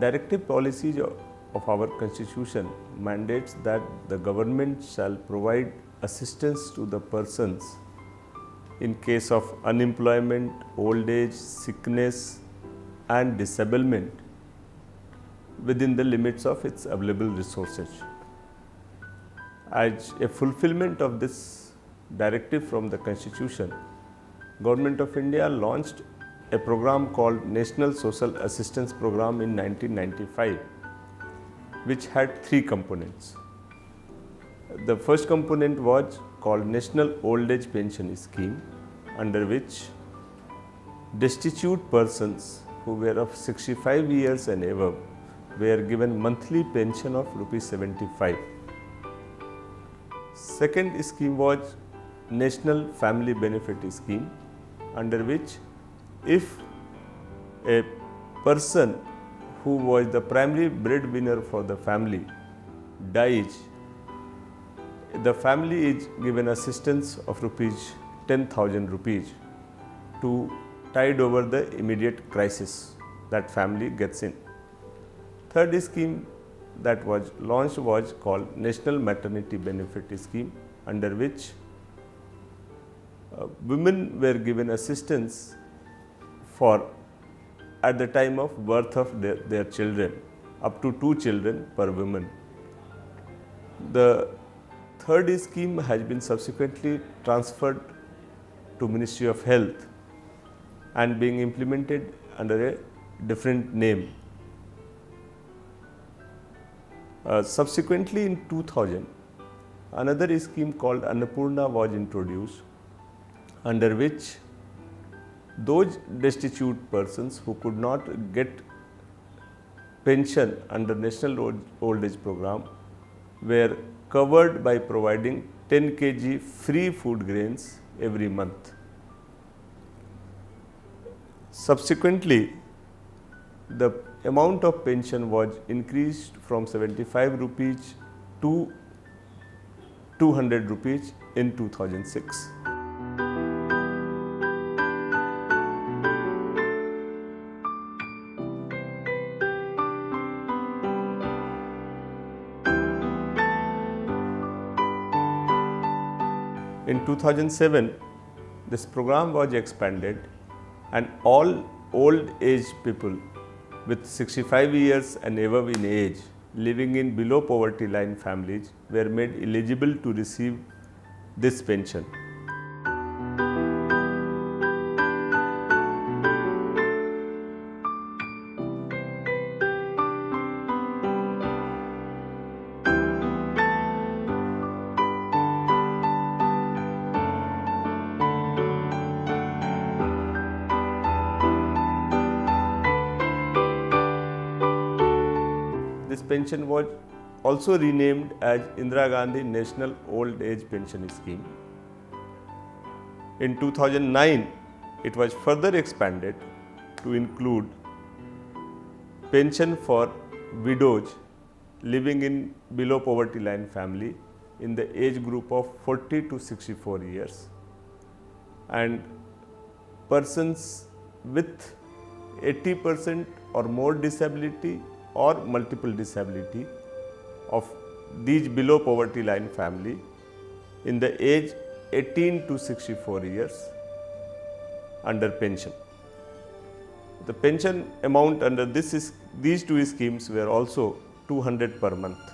directive policies of our constitution mandates that the government shall provide assistance to the persons in case of unemployment, old age, sickness and disablement within the limits of its available resources. As a fulfillment of this directive from the constitution, Government of India launched a program called National Social Assistance Program in 1995, which had three components. The first component was called National Old Age Pension Scheme, under which destitute persons who were of 65 years and above were given monthly pension of ₹75. Second scheme was National Family Benefit Scheme, under which if a person who was the primary breadwinner for the family dies, the family is given assistance of ₹10,000 to tide over the immediate crisis that family gets in. Third scheme that was launched was called National Maternity Benefit Scheme, under which women were given assistance for at the time of birth of their children, up to 2 children per woman. The third scheme has been subsequently transferred to Ministry of Health and being implemented under a different name. Subsequently in 2000, another scheme called Annapurna was introduced, under which those destitute persons who could not get pension under National Old Age Program were covered by providing 10 kg free food grains every month. Subsequently, the amount of pension was increased from ₹75 to ₹200 in 2006. In 2007, this program was expanded and all old age people with 65 years and above in age living in below poverty line families were made eligible to receive this pension. This pension was also renamed as Indira Gandhi National Old Age Pension Scheme. In 2009, it was further expanded to include pension for widows living in below poverty line family in the age group of 40 to 64 years and persons with 80% or more disability or multiple disability of these below poverty line family in the age 18 to 64 years under pension. The pension amount under these two schemes were also 200 per month.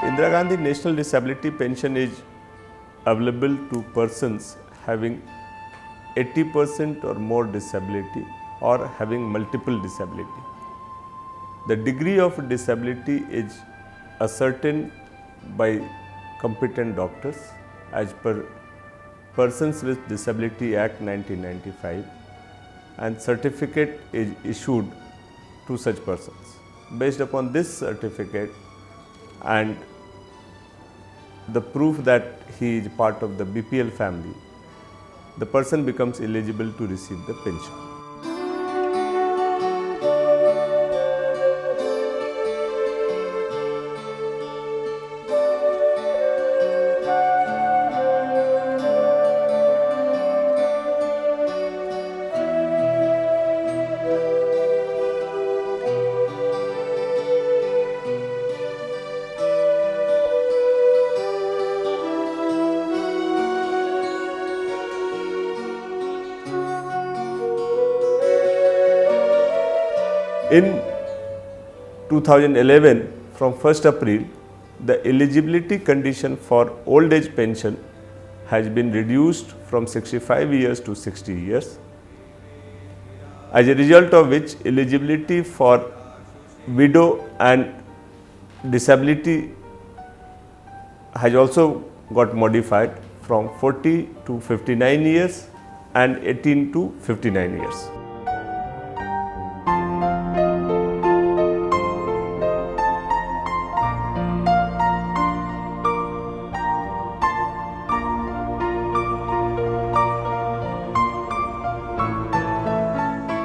Indira Gandhi National Disability Pension is available to persons having 80% or more disability or having multiple disability. The degree of disability is ascertained by competent doctors as per Persons with Disability Act 1995 and certificate is issued to such persons. Based upon this certificate and the proof that he is part of the BPL family, the person becomes eligible to receive the pension. In 2011, from 1st April, the eligibility condition for old age pension has been reduced from 65 years to 60 years, as a result of which eligibility for widow and disability has also got modified from 40 to 59 years and 18 to 59 years.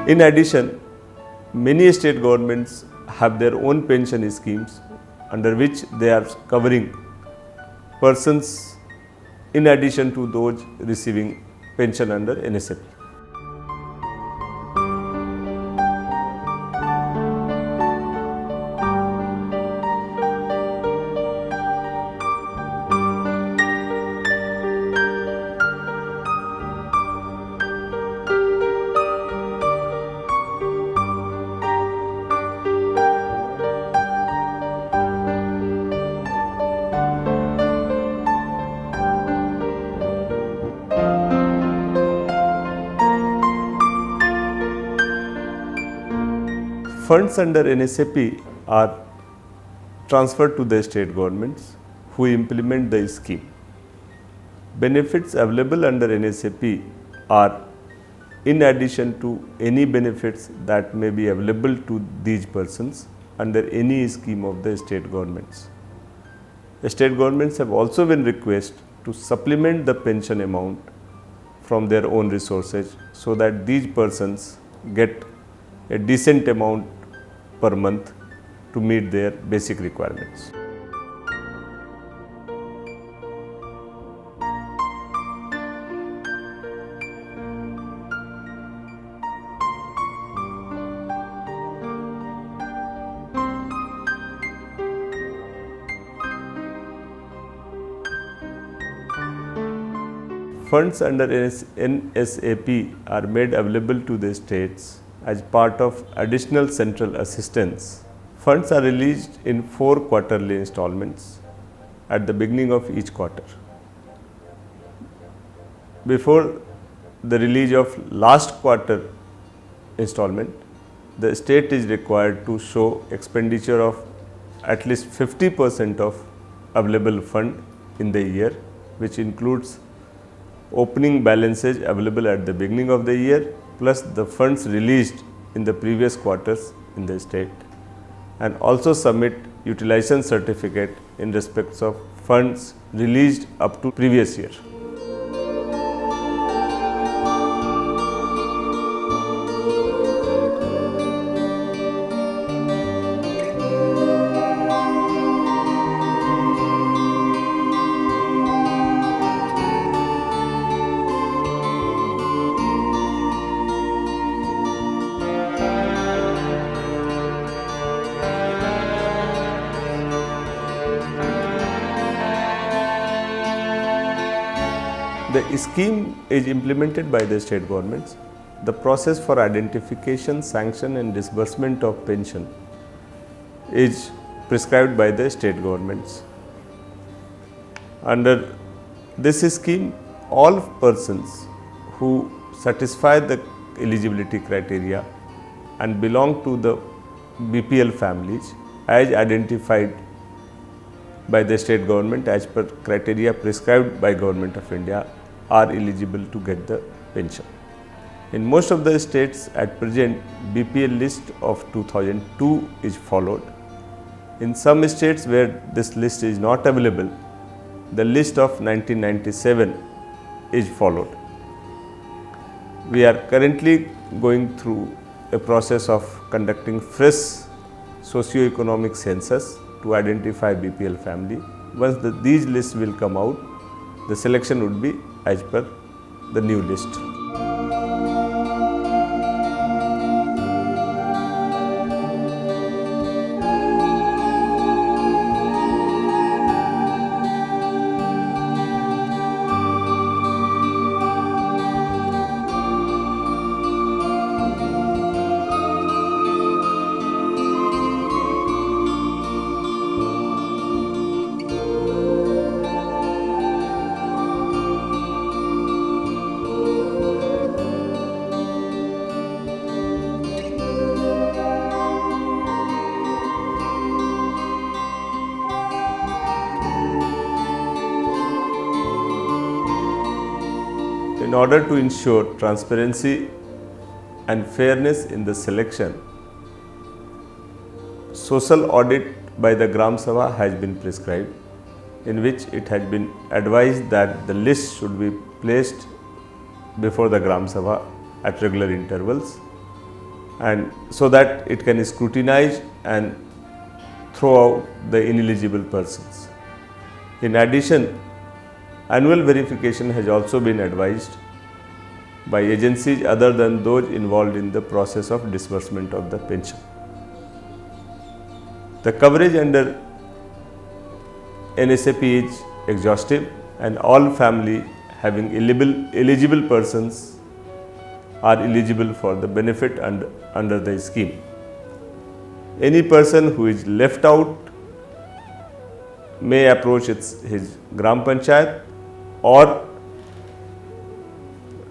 In addition, many state governments have their own pension schemes under which they are covering persons in addition to those receiving pension under NSAP. Funds under NSAP are transferred to the state governments who implement the scheme. Benefits available under NSAP are in addition to any benefits that may be available to these persons under any scheme of the state governments. The state governments have also been requested to supplement the pension amount from their own resources so that these persons get a decent amount per month to meet their basic requirements. Funds under NSAP are made available to the states as part of additional central assistance. Funds are released in 4 quarterly installments at the beginning of each quarter. Before the release of last quarter installment, the state is required to show expenditure of at least 50% of available fund in the year, which includes opening balances available at the beginning of the year plus the funds released in the previous quarters in the state, and also submit utilization certificate in respect of funds released up to previous year. The scheme is implemented by the state governments. The process for identification, sanction and disbursement of pension is prescribed by the state governments. Under this scheme, all persons who satisfy the eligibility criteria and belong to the BPL families as identified by the state government as per criteria prescribed by Government of India are eligible to get the pension. In most of the states at present, BPL list of 2002 is followed. In some states where this list is not available, the list of 1997 is followed. We are currently going through a process of conducting fresh socio-economic census to identify BPL family. Once these lists will come out, the selection would be as per the new list. In order to ensure transparency and fairness in the selection, social audit by the Gram Sabha has been prescribed, in which it has been advised that the list should be placed before the Gram Sabha at regular intervals, and so that it can scrutinize and throw out the ineligible persons. In addition, annual verification has also been advised by agencies other than those involved in the process of disbursement of the pension. The coverage under NSAP is exhaustive, and all family having eligible persons are eligible for the benefit under the scheme. Any person who is left out may approach his Gram Panchayat or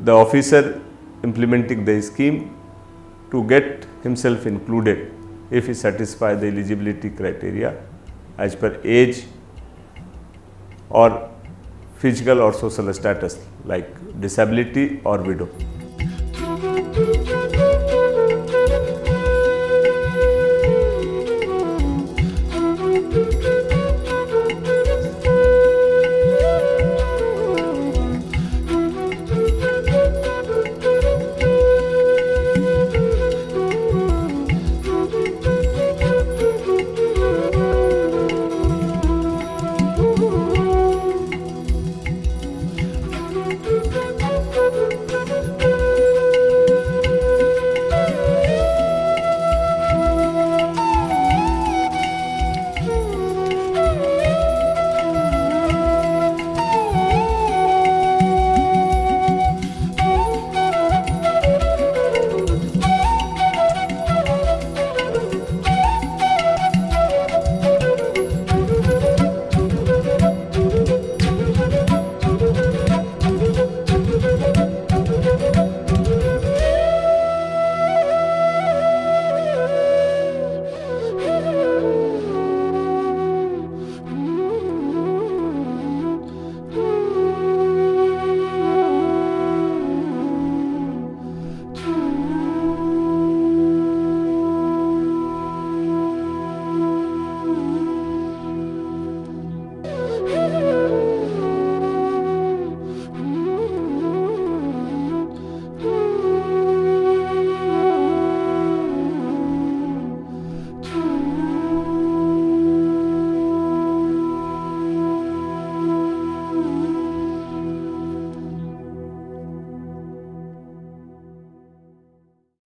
the officer implementing the scheme to get himself included if he satisfies the eligibility criteria as per age or physical or social status like disability or widow.